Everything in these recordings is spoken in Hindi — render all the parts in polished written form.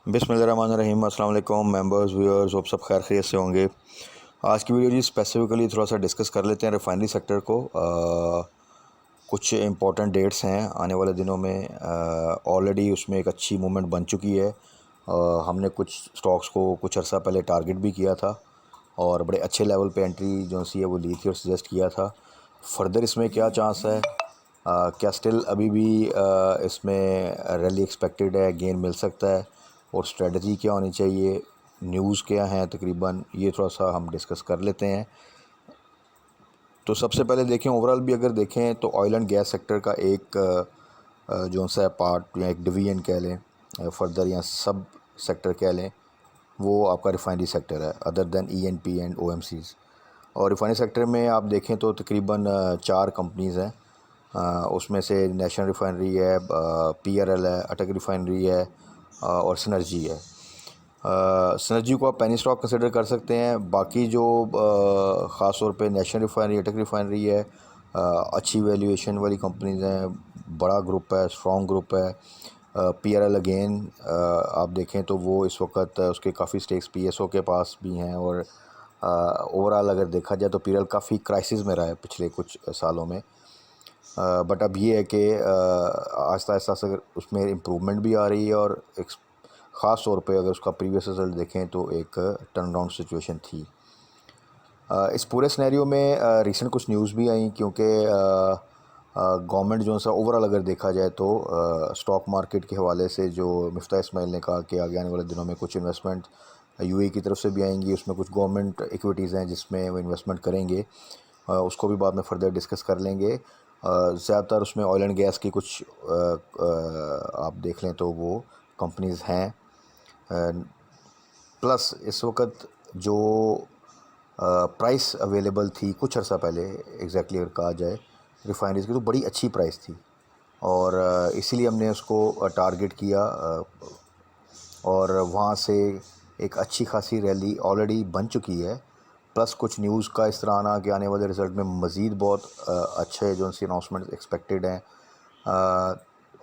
बिस्मिल्लाहिर्रहमानिर्रहीम। अस्सलाम वालेकुम मेंबर्स व्यूअर्स, आप सब खैर खैरियत से होंगे। आज की वीडियो जी स्पेसिफ़िकली थोड़ा सा डिस्कस कर लेते हैं रिफाइनरी सेक्टर को। कुछ इंपॉर्टेंट डेट्स हैं आने वाले दिनों में। ऑलरेडी उसमें एक अच्छी मूवमेंट बन चुकी है। हमने कुछ स्टॉक्स को कुछ अर्सा पहले टारगेट भी किया था और बड़े अच्छे लेवल पे एंट्री जो सी है वो ली थी और सजेस्ट किया था। फर्दर इसमें क्या चांस है, क्या स्टिल अभी भी इसमें रैली एक्सपेक्टेड है, गेन मिल सकता है, और स्ट्रेटजी क्या होनी चाहिए, न्यूज़ क्या है, तकरीबन ये थोड़ा सा हम डिस्कस कर लेते हैं। तो सबसे पहले देखें, ओवरऑल भी अगर देखें तो ऑयल एंड गैस सेक्टर का एक जो सा पार्ट या एक डिवीजन कह लें, फर्दर या सब सेक्टर कह लें, वो आपका रिफाइनरी सेक्टर है other than ENP and OMCs. और रिफाइनरी सेक्टर में आप देखें तो तकरीबन 4 कंपनीज़ हैं। उसमें से नेशनल रिफाइनरी है, पीआरएल है, अटक रिफाइनरी है, और सिनर्जी है। सिनर्जी को आप पेनी स्टॉक कंसिडर कर सकते हैं। बाकी जो ख़ास तौर पे नेशनल रिफाइनरी, अटक रिफाइनरी है, अच्छी वैल्यूएशन वाली कंपनीज़ हैं, बड़ा ग्रुप है, स्ट्रॉन्ग ग्रुप है। पीआरएल अगेन आप देखें तो वो इस वक्त उसके काफ़ी स्टेक्स पीएसओ के पास भी हैं, और ओवरऑल अगर देखा जाए तो पीआरएल काफ़ी क्राइसिस में रहा है पिछले कुछ सालों में। बट अब ये है कि आहिस्ता आहिस्ता से उसमें इम्प्रूवमेंट भी आ रही है, और एक ख़ास तौर पे अगर उसका प्रीवियस रिज़ल्ट देखें तो एक टर्न अराउंड सिचुएशन थी। इस पूरे सिनेरियो में रिसेंट कुछ न्यूज़ भी आई, क्योंकि गवर्नमेंट जो सा ओवरऑल अगर देखा जाए तो स्टॉक मार्केट के हवाले से जो मिफ्ता इस्माइल ने कहा कि आगे आने वाले दिनों में कुछ इन्वेस्टमेंट यूएई की तरफ से भी आएंगी, उसमें कुछ गवर्नमेंट इक्विटीज़ हैं जिसमें वो इन्वेस्टमेंट करेंगे। उसको भी बाद में फर्दर डिस्कस कर लेंगे। ज़्यादातर उसमें ऑयल एंड गैस की कुछ आप देख लें तो वो कंपनीज़ हैं। प्लस इस वक्त जो प्राइस अवेलेबल थी कुछ अर्सा पहले, एग्जैक्टली अगर कहा जाए रिफाइनरीज़ की, तो बड़ी अच्छी प्राइस थी, और इसीलिए हमने उसको टारगेट किया। और वहाँ से एक अच्छी खासी रैली ऑलरेडी बन चुकी है। प्लस कुछ न्यूज़ का इस तरह आना कि आने वाले रिज़ल्ट में मज़ीद बहुत अच्छे जो सी अनाउंसमेंट एक्सपेक्टेड हैं,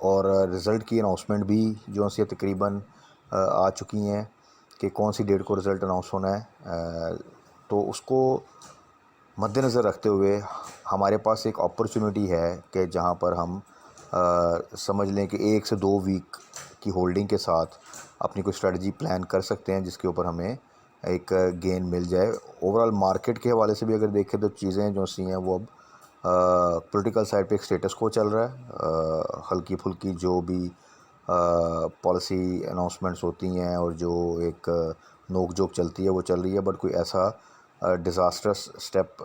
और रिज़ल्ट की अनाउंसमेंट भी जो सी तकरीबन आ चुकी हैं कि कौन सी डेट को रिज़ल्ट अनाउंस होना है। तो उसको मद्देनज़र रखते हुए हमारे पास एक अपॉर्चुनिटी है कि जहाँ पर हम समझ लें कि 1 से 2 वीक की होल्डिंग के साथ अपनी कोई स्ट्रेटजी प्लान कर सकते हैं जिसके ऊपर हमें एक गेन मिल जाए। ओवरऑल मार्केट के हवाले से भी अगर देखें तो चीज़ें जो सी हैं वो अब पॉलिटिकल साइड पे एक स्टेटस को चल रहा है। हल्की फुल्की जो भी पॉलिसी अनाउंसमेंट्स होती हैं और जो एक नोक जोक चलती है वो चल रही है, बट कोई ऐसा डिज़ास्टरस स्टेप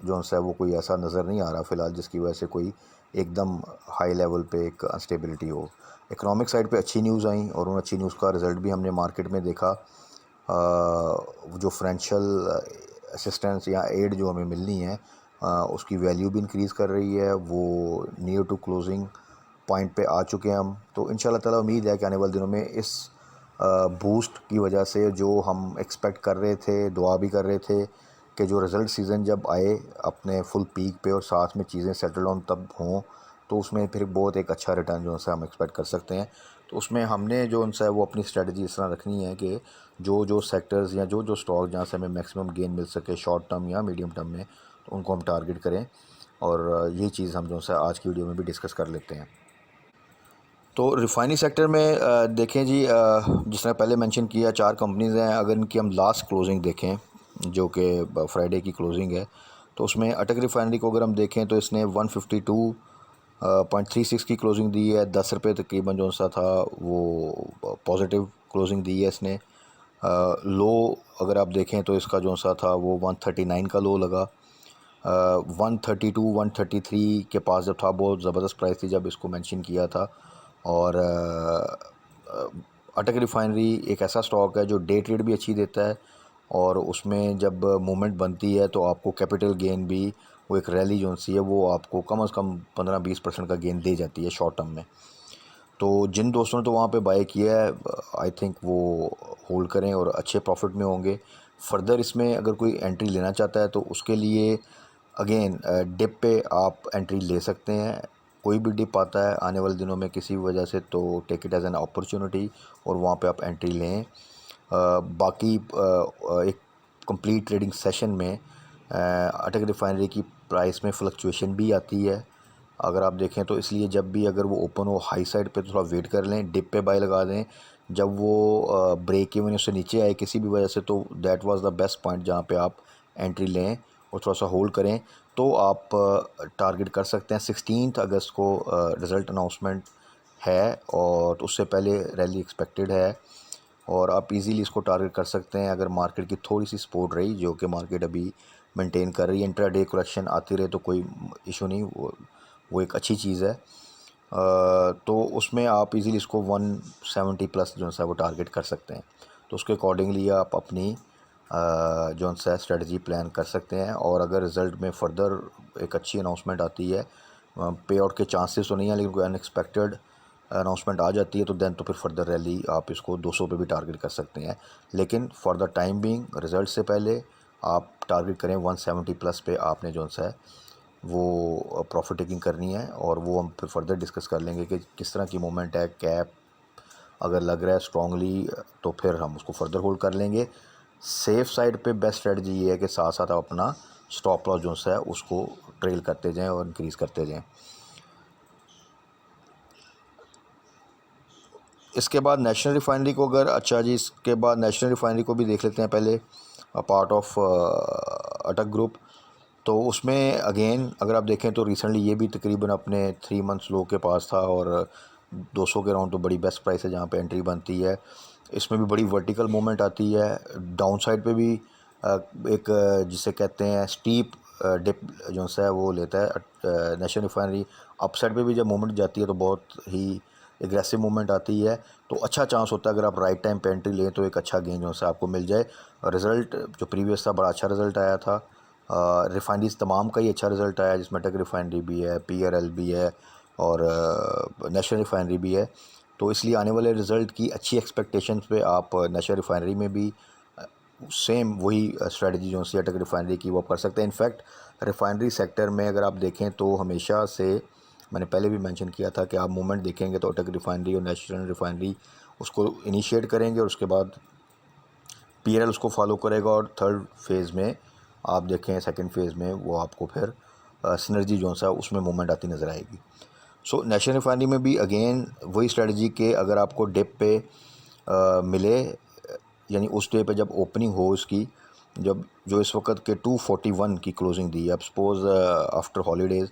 जो है वो कोई ऐसा नज़र नहीं आ रहा फ़िलहाल जिसकी वजह से कोई एकदम हाई लेवल पे एक अनस्टेबिलिटी हो। इकोनॉमिक साइड पे अच्छी न्यूज़ आई, और उन अच्छी न्यूज़ का रिज़ल्ट भी हमने मार्केट में देखा। जो फाइनेंशियल असिस्टेंस या एड जो हमें मिलनी है उसकी वैल्यू भी इंक्रीज़ कर रही है, वो नियर टू क्लोजिंग पॉइंट पे आ चुके हैं हम। तो इंशाल्लाह ताला उम्मीद है कि आने वाले दिनों में इस बूस्ट की वजह से जो हम एक्सपेक्ट कर रहे थे, दुआ भी कर रहे थे कि जो रिज़ल्ट सीज़न जब आए अपने फुल पीक पे और साथ में चीज़ें सेटल डाउन तब हों, तो उसमें फिर बहुत एक अच्छा रिटर्न जो है हम एक्सपेक्ट कर सकते हैं। तो उसमें हमने जो उनसे है वो अपनी स्ट्रेटजी इस तरह रखनी है कि जो जो सेक्टर्स या जो जो स्टॉक जहाँ से हमें मैक्सिमम गेन मिल सके शॉर्ट टर्म या मीडियम टर्म में, तो उनको हम टारगेट करें। और यही चीज़ हम जो है आज की वीडियो में भी डिस्कस कर लेते हैं। तो रिफाइनरी सेक्टर में देखें जी, जिस तरह पहले मेंशन किया 4 कंपनीज़ हैं। अगर इनकी हम लास्ट क्लोजिंग देखें जो कि फ्राइडे की क्लोजिंग है, तो उसमें अटक रिफाइनरी को अगर हम देखें तो इसने 152.36 की क्लोजिंग दी है। 10 रुपये तकरीबन जो सा था वो पॉजिटिव क्लोजिंग दी है इसने। लो अगर आप देखें तो इसका जो सा था वो 139 का लो लगा। 132 133 के पास जब था, बहुत ज़बरदस्त प्राइस थी जब इसको मेंशन किया था। और अटक रिफाइनरी एक ऐसा स्टॉक है जो डे ट्रेड भी अच्छी देता है, और उसमें जब मूवमेंट बनती है तो आपको कैपिटल गेन भी, वो एक रैली जो सी है वो आपको कम से कम 15-20% का गेन दे जाती है शॉर्ट टर्म में। तो जिन दोस्तों ने तो वहाँ पे बाय किया है, आई थिंक वो होल्ड करें और अच्छे प्रॉफिट में होंगे। फर्दर इसमें अगर कोई एंट्री लेना चाहता है तो उसके लिए अगेन डिप पे आप एंट्री ले सकते हैं। कोई भी डिप आता है आने वाले दिनों में किसी वजह से, तो take it as an opportunity और वहाँ पे आप एंट्री लें। बाकी एक कंप्लीट ट्रेडिंग सेशन में अटक रिफाइनरी की प्राइस में फ्लक्चुएशन भी आती है अगर आप देखें तो, इसलिए जब भी अगर वो ओपन हो हाई साइड पे तो थोड़ा वेट कर लें, डिप पे बाय लगा दें। जब वो ब्रेक इवन उससे नीचे आए किसी भी वजह से, तो that was the best point जहाँ पे आप एंट्री लें और थोड़ा सा होल्ड करें। तो आप टारगेट कर सकते हैं 16 अगस्त को रिज़ल्ट अनाउंसमेंट है और उससे पहले रैली एक्सपेक्टेड है और आप इजीली इसको टारगेट कर सकते हैं अगर मार्केट की थोड़ी सी सपोर्ट रही, जो कि मार्केट अभी मेंटेन कर रही है। इंट्राडे करेक्शन आती रहे तो कोई इशू नहीं, वो एक अच्छी चीज़ है। तो उसमें आप इजीली इसको 170 प्लस जो है वो टारगेट कर सकते हैं। तो उसके अकॉर्डिंगली आप अपनी जो सा स्ट्रेटजी प्लान कर सकते हैं। और अगर रिज़ल्ट में फ़र्दर एक अच्छी अनाउंसमेंट आती है, पे आउट के चांसेस तो नहीं है लेकिन कोई अनएक्सपेक्टेड अनाउंसमेंट आ जाती है तो देन तो फिर फर्दर रैली आप इसको 200 पे भी टारगेट कर सकते हैं। लेकिन for the time being result से पहले आप टारगेट करें 170 प्लस पे आपने जो सा है वो प्रॉफिट टेकिंग करनी है। और वो हम फिर फर्दर डिस्कस कर लेंगे कि किस तरह की मूवमेंट है। कैप अगर लग रहा है स्ट्रांगली तो फिर हम उसको फर्दर होल्ड कर लेंगे। सेफ़ साइड पे बेस्ट स्ट्रेटजी ये है कि साथ साथ आप अपना स्टॉप लॉस जो है उसको ट्रेल करते जाएं और इंक्रीज़ करते जाएं। इसके बाद नेशनल रिफाइनरी को अगर अच्छा जी, इसके बाद नेशनल रिफाइनरी को भी देख लेते हैं पहले, पार्ट ऑफ अटक ग्रुप। तो उसमें अगेन अगर आप देखें तो रिसेंटली ये भी तकरीबन अपने 3 मंथ्स लो के पास था और 200 के राउंड तो बड़ी बेस्ट प्राइस है जहाँ पे एंट्री बनती है। इसमें भी बड़ी वर्टिकल मूवमेंट आती है, डाउन साइड पे भी एक जिसे कहते हैं स्टीप डिप जो है वो लेता है नेशनल रिफाइनरी। अप साइड पे भी जब मूवमेंट जाती है तो बहुत ही एग्रेसिव मूवमेंट आती है, तो अच्छा चांस होता है अगर आप राइट टाइम पे एंट्री लें तो एक अच्छा गेन जो है आपको मिल जाए। रिज़ल्ट जो प्रीवियस था बड़ा अच्छा रिज़ल्ट आया था, रिफाइनरीज तमाम का ही अच्छा रिज़ल्ट आया जिसमें टक रिफाइनरी भी है, PRL भी है और नेशनल रिफाइनरी भी है। तो इसलिए आने वाले रिज़ल्ट की अच्छी एक्सपेक्टेशंस पे आप नेशनल रिफाइनरी में भी सेम वही स्ट्रेटजी जो सी अटक रिफाइनरी की वो आप कर सकते हैं। इनफैक्ट रिफाइनरी सेक्टर में अगर आप देखें तो हमेशा से मैंने पहले भी मेंशन किया था कि आप मूवमेंट देखेंगे तो अटक रिफाइनरी और नेशनल रिफाइनरी उसको इनिशिएट करेंगे और उसके बाद PRL उसको फॉलो करेगा और थर्ड फेज़ में आप देखें सेकंड फेज़ में वो आपको फिर सिनर्जी जो सा उसमें मूवमेंट आती नज़र आएगी। सो नेशनल रिफाइनरी में भी अगेन वही स्ट्रेटजी के अगर आपको डिप पे मिले, यानी उस डे पे जब ओपनिंग हो इसकी, जब जो इस वक्त के 241 की क्लोजिंग दी है, अब सपोज़ आफ्टर हॉलीडेज़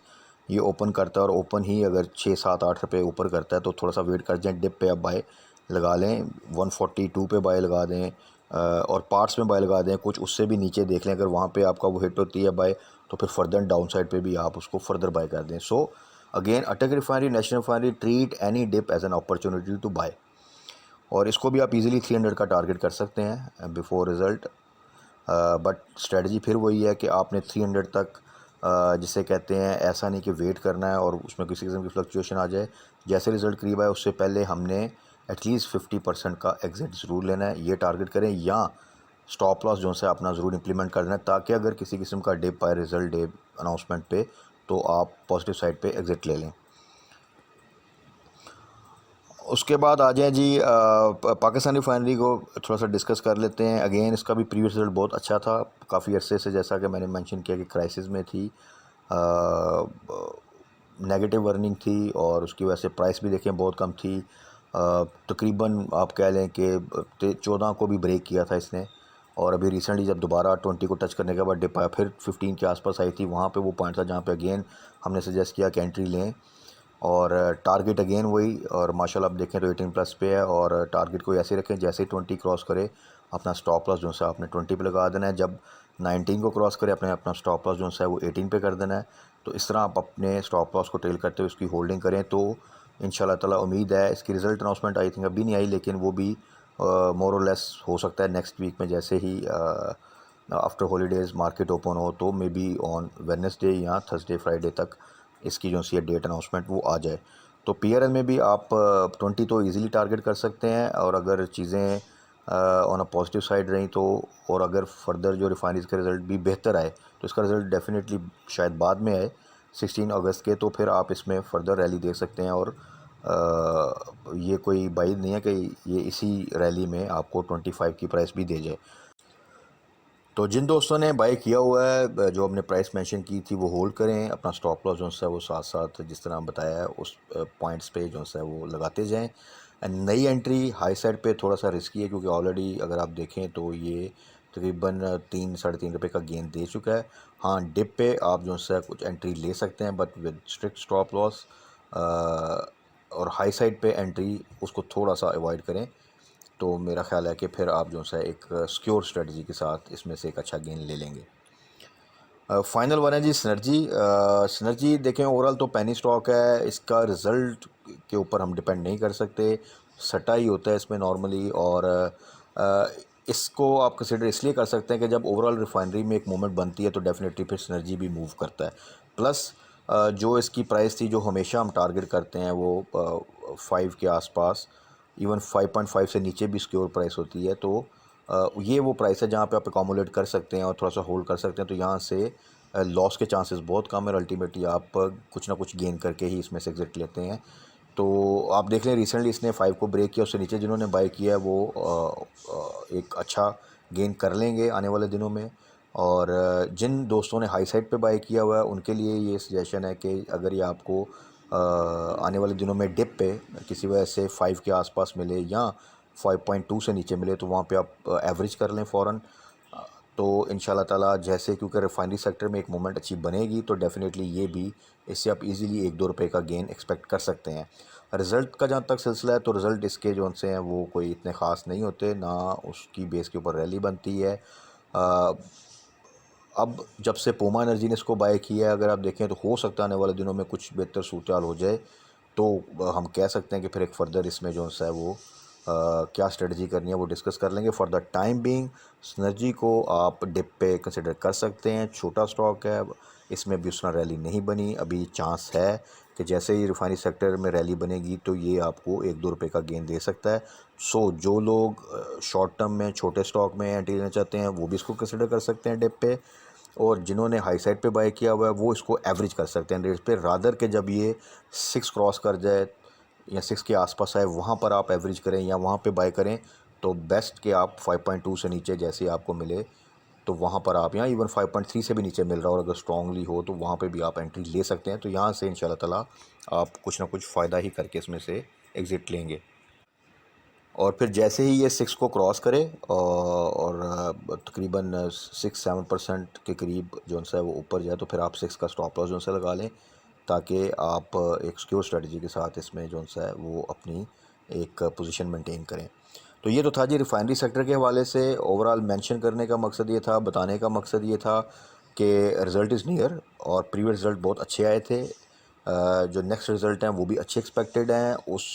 ये ओपन करता है और ओपन ही अगर 6 7 8 रुपये ऊपर करता है तो थोड़ा सा वेट कर जाएं, डिप पे आप बाय लगा लें, 142 पे बाय लगा दें और पार्ट्स में बाय लगा दें, कुछ उससे भी नीचे देख लें। अगर वहाँ पे आपका वो हिट होती है बाय तो फिर फर्दर डाउन साइड पे भी आप उसको फर्दर बाय कर दें। So again Attock refinery, national refinery treat any dip as an opportunity to buy और इसको भी आप इजीली 300 का टारगेट कर सकते हैं बिफोर रिज़ल्ट। बट स्ट्रेटजी फिर वही है कि आपने 300 तक जिसे कहते हैं ऐसा नहीं कि वेट करना है और उसमें किसी किस्म की फ्लक्चुएशन आ जाए। जैसे रिज़ल्ट करीब आए उससे पहले हमने एटलीस्ट 50% का एग्ज़िट ज़रूर लेना है, ये टारगेट करें, या स्टॉप लॉस जो है अपना ज़रूर इंप्लीमेंट करना है ताकि अगर किसी किस्म का डिप आए रिज़ल्ट डे अनाउंसमेंट पे तो आप पॉजिटिव साइड पे एग्ज़िट ले लें। उसके बाद आ जाएँ जी पाकिस्तान रिफाइनरी को थोड़ा सा डिस्कस कर लेते हैं। अगेन इसका भी प्रीवियस रिज़ल्ट बहुत अच्छा था, काफ़ी अरसे से जैसा कि मैंने मेंशन किया कि क्राइसिस में थी, नेगेटिव अर्निंग थी और उसकी वजह से प्राइस भी देखें बहुत कम थी। तकरीबन आप कह लें कि 14 को भी ब्रेक किया था इसने और अभी रिसेंटली जब दोबारा 20 को टच करने के बाद डिप आया फिर 15 के आसपास आई थी। वहाँ पे वो पॉइंट था जहाँ पे अगेन हमने सजेस्ट किया कि एंट्री लें और टारगेट अगेन वही, और माशाल्लाह आप देखें तो 18 प्लस पे है और टारगेट को ऐसे रखें जैसे ही 20 क्रॉस करे अपना स्टॉप लॉस जो है आपने 20 पे लगा देना है। जब 19 को क्रॉस करे अपने अपना स्टॉप लॉस जो है वो 18 पे कर देना है। तो इस तरह आप अपने स्टॉप लॉस को ट्रेल करते हुए उसकी होल्डिंग करें तो इंशाल्लाह ताला उम्मीद है इसकी रिज़ल्ट अनाउंसमेंट आई थिंक अभी नहीं आई लेकिन वो भी मोर और लेस हो सकता है नेक्स्ट वीक में, जैसे ही आफ्टर हॉलीडेज़ मार्केट ओपन हो तो मे बी ऑन वेडनेसडे या थर्सडे फ्राइडे तक इसकी जो सी डेट अनाउंसमेंट वो आ जाए। तो PRL में भी आप 20 तो इजीली टारगेट कर सकते हैं और अगर चीज़ें ऑन अ पॉजिटिव साइड रहीं तो, और अगर फर्दर जो रिफाइनरीज का रिज़ल्ट भी बेहतर आए तो इसका रिज़ल्ट डेफिनेटली शायद बाद में आए, 16 अगस्त के, तो फिर आप इसमें फ़र्दर रैली देख सकते हैं। और ये कोई बाइड नहीं है कि ये इसी रैली में आपको 25 की प्राइस भी दे जाए। तो जिन दोस्तों ने बाई किया हुआ है, जो हमने प्राइस मेंशन की थी, वो होल्ड करें। अपना स्टॉप लॉस जो है वो साथ साथ जिस तरह बताया है उस पॉइंट्स पे जो है वो लगाते जाएं। एंड नई एंट्री हाई साइड पे थोड़ा सा रिस्की है, क्योंकि ऑलरेडी अगर आप देखें तो ये तकरीबन 3-3.5 रुपये का गेन दे चुका है। हाँ, डिप पे आप जो है कुछ एंट्री ले सकते हैं, but with strict stop loss. और हाई साइड पे एंट्री उसको थोड़ा सा अवॉइड करें। तो मेरा ख़्याल है कि फिर आप जो है एक सिक्योर स्ट्रेटजी के साथ इसमें से एक अच्छा गेन ले लेंगे। फाइनल वन है जी सिनर्जी। सिनर्जी देखें, ओवरऑल तो पेनी स्टॉक है, इसका रिज़ल्ट के ऊपर हम डिपेंड नहीं कर सकते, सट्टा ही होता है इसमें नॉर्मली। और इसको आप कंसिडर इसलिए कर सकते हैं कि जब ओवरऑल रिफाइनरी में एक मोमेंट बनती है तो डेफिनेटली फिर सिनर्जी भी मूव करता है। प्लस जो इसकी प्राइस थी जो हमेशा हम टारगेट करते हैं वो 5 के आसपास, इवन 5.5 से नीचे भी सिक्योर प्राइस होती है। तो ये वो प्राइस है जहाँ पे आप अकोमोडेट कर सकते हैं और थोड़ा सा होल्ड कर सकते हैं। तो यहाँ से लॉस के चांसेस बहुत कम है, और अल्टीमेटली आप कुछ ना कुछ गेन करके ही इसमें से एग्जिट लेते हैं। तो आप देख लें, रिसेंटली इसने 5 को ब्रेक किया, उससे नीचे जिन्होंने बाय किया है वो एक अच्छा गेन कर लेंगे आने वाले दिनों में। और जिन दोस्तों ने हाई साइड पे बाय किया हुआ है उनके लिए ये सजेशन है कि अगर ये आपको आने वाले दिनों में डिप पे किसी वजह से 5 के आसपास मिले या 5.2 से नीचे मिले, तो वहाँ पे आप एवरेज कर लें फ़ौरन। तो इंशाल्लाह ताला जैसे, क्योंकि रिफाइनरी सेक्टर में एक मोमेंट अच्छी बनेगी, तो डेफ़िनेटली ये भी, इससे आप इजीली 1-2 रुपये का गेन एक्सपेक्ट कर सकते हैं। रिज़ल्ट का जहाँ तक सिलसिला है, तो रिज़ल्ट इसके जो से हैं वो कोई इतने ख़ास नहीं होते, ना उसकी बेस के ऊपर रैली बनती है। अब जब से पूमा एनर्जी ने इसको बाय किया है, अगर आप देखें तो हो सकता है आने वाले दिनों में कुछ बेहतर सूरत हाल हो जाए। तो हम कह सकते हैं कि फिर एक फ़र्दर इसमें जो है वो क्या स्ट्रेटजी करनी है वो डिस्कस कर लेंगे। For the time being synergy को आप डिप पे कंसिडर कर सकते हैं, छोटा स्टॉक है, इसमें भी उतना रैली नहीं बनी। अभी चांस है कि जैसे ही रिफाइनरी सेक्टर में रैली बनेगी तो ये आपको 1-2 रुपये का गेन दे सकता है। सो जो लोग शॉर्ट टर्म में छोटे स्टॉक में एंट्री लेना चाहते हैं वो भी इसको कंसिडर कर सकते हैं डिप पे। और जिन्होंने हाई साइड पे बाय किया हुआ है वो इसको एवरेज कर सकते हैं रेट पे, रादर के जब ये 6 क्रॉस कर जाए या 6 के आसपास आए वहाँ पर आप एवरेज करें या वहाँ पे बाय करें। तो बेस्ट कि आप 5.2 से नीचे जैसे आपको मिले तो वहाँ पर आप, या इवन 5.3 से भी नीचे मिल रहा हो और अगर स्ट्रांगली हो तो वहाँ पे भी आप एंट्री ले सकते हैं। तो यहाँ से इंशाल्लाह ताला आप कुछ ना कुछ फ़ायदा ही करके इसमें से एग्ज़िट लेंगे। और फिर जैसे ही ये 6 को क्रॉस करे और तकरीबन 6-7% के करीब जो है वो ऊपर जाए, तो फिर आप 6 का स्टॉप लॉस जो है लगा लें, ताकि आप एक सिक्योर स्ट्रेटजी के साथ इसमें जो है वो अपनी एक पोजीशन मेंटेन करें। तो ये तो था जी रिफाइनरी सेक्टर के हवाले से। ओवरऑल मेंशन करने का मकसद ये था, बताने का मकसद ये था कि रिज़ल्ट इज़ नियर, और प्रीवियस रिज़ल्ट बहुत अच्छे आए थे। जो नेक्स्ट रिज़ल्ट हैं वो भी अच्छे एक्सपेक्टेड हैं। उस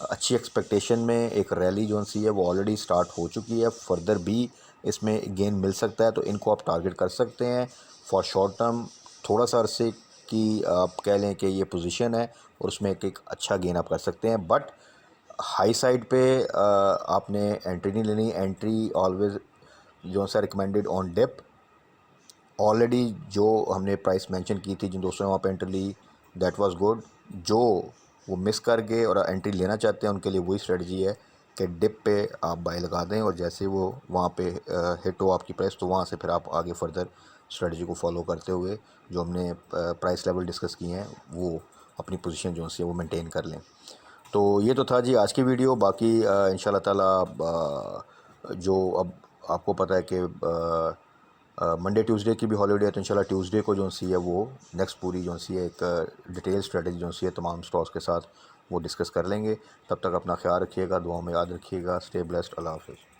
अच्छी एक्सपेक्टेशन में एक रैली जो सी है वो ऑलरेडी स्टार्ट हो चुकी है, फ़र्दर भी इसमें गेन मिल सकता है। तो इनको आप टारगेट कर सकते हैं फॉर शॉर्ट टर्म, थोड़ा सा अरसे की आप कह लें कि ये पोजीशन है और उसमें एक अच्छा गेन आप कर सकते हैं। बट हाई साइड पे आपने एंट्री नहीं लेनी। एंट्री ऑलवेज जो सा रिकमेंडेड ऑन डिप। ऑलरेडी जो हमने प्राइस मेंशन की थी, जिन दोस्तों ने वहाँ पे एंट्री ली, दैट वाज गुड। जो वो मिस कर गए और एंट्री लेना चाहते हैं उनके लिए वही स्ट्रेटजी है कि डिप पे आप बाय लगा दें, और जैसे वो वहाँ पे हिट हो आपकी प्राइस, तो वहाँ से फिर आप आगे फर्दर स्ट्रेटजी को फॉलो करते हुए जो हमने प्राइस लेवल डिस्कस किए हैं वो अपनी पोजीशन जो है वो मेंटेन कर लें। तो ये तो था जी आज की वीडियो। बाकी इंशाल्लाह ताला जो अब आपको पता है कि मंडे ट्यूसडे की भी हॉलीडे है, तो इंशाल्लाह ट्यूसडे को जो सी है वो नेक्स्ट पूरी जो सी है एक डिटेल स्ट्रेटजी जो सी है तमाम स्टॉक्स के साथ वो डिस्कस कर लेंगे। तब तक अपना ख्याल रखिएगा, दुआ में याद रखिएगा। Stay blessed. अल्लाह हाफ़िज़।